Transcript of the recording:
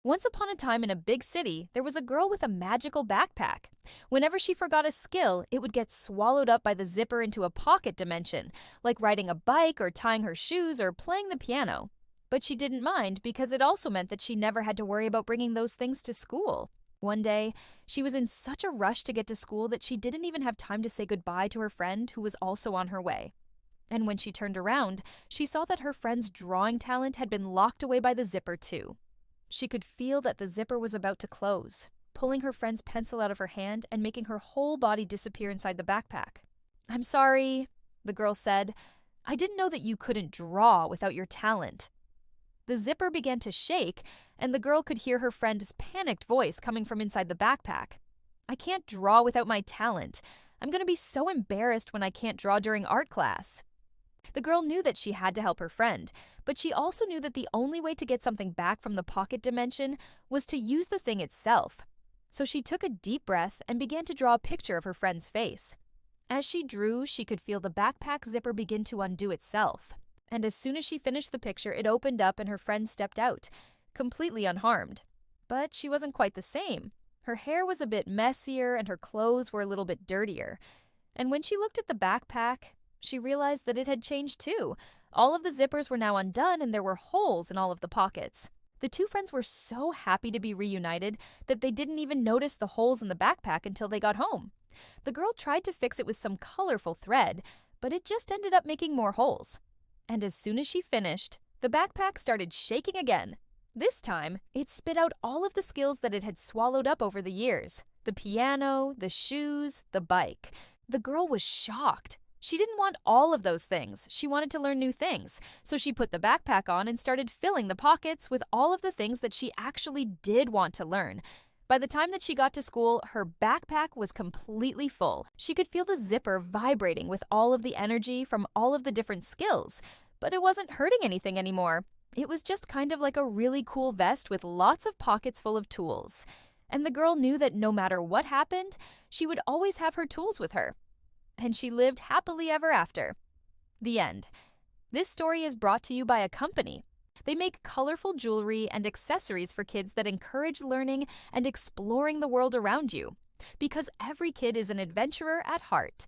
Once upon a time in a big city, there was a girl with a magical backpack. Whenever she forgot a skill, it would get swallowed up by the zipper into a pocket dimension, like riding a bike or tying her shoes or playing the piano. But she didn't mind because it also meant that she never had to worry about bringing those things to school. One day, she was in such a rush to get to school that she didn't even have time to say goodbye to her friend who was also on her way. And when she turned around, she saw that her friend's drawing talent had been locked away by the zipper too. She could feel that the zipper was about to close, pulling her friend's pencil out of her hand and making her whole body disappear inside the backpack. "I'm sorry," the girl said. "I didn't know that you couldn't draw without your talent." The zipper began to shake, and the girl could hear her friend's panicked voice coming from inside the backpack. "I can't draw without my talent. I'm going to be so embarrassed when I can't draw during art class." The girl knew that she had to help her friend, but she also knew that the only way to get something back from the pocket dimension was to use the thing itself. So she took a deep breath and began to draw a picture of her friend's face. As she drew, she could feel the backpack zipper begin to undo itself. And as soon as she finished the picture, it opened up and her friend stepped out, completely unharmed. But she wasn't quite the same. Her hair was a bit messier and her clothes were a little bit dirtier. And when she looked at the backpack, she realized that it had changed too. All of the zippers were now undone and there were holes in all of the pockets. The two friends were so happy to be reunited that they didn't even notice the holes in the backpack until they got home. The girl tried to fix it with some colorful thread, but it just ended up making more holes. And as soon as she finished, the backpack started shaking again. This time, it spit out all of the skills that it had swallowed up over the years: the piano, the shoes, the bike. The girl was shocked. She didn't want all of those things. She wanted to learn new things. So she put the backpack on and started filling the pockets with all of the things that she actually did want to learn. By the time that she got to school, her backpack was completely full. She could feel the zipper vibrating with all of the energy from all of the different skills. But it wasn't hurting anything anymore. It was just kind of like a really cool vest with lots of pockets full of tools. And the girl knew that no matter what happened, she would always have her tools with her. And she lived happily ever after. The end. This story is brought to you by a company. They make colorful jewelry and accessories for kids that encourage learning and exploring the world around you. Because every kid is an adventurer at heart.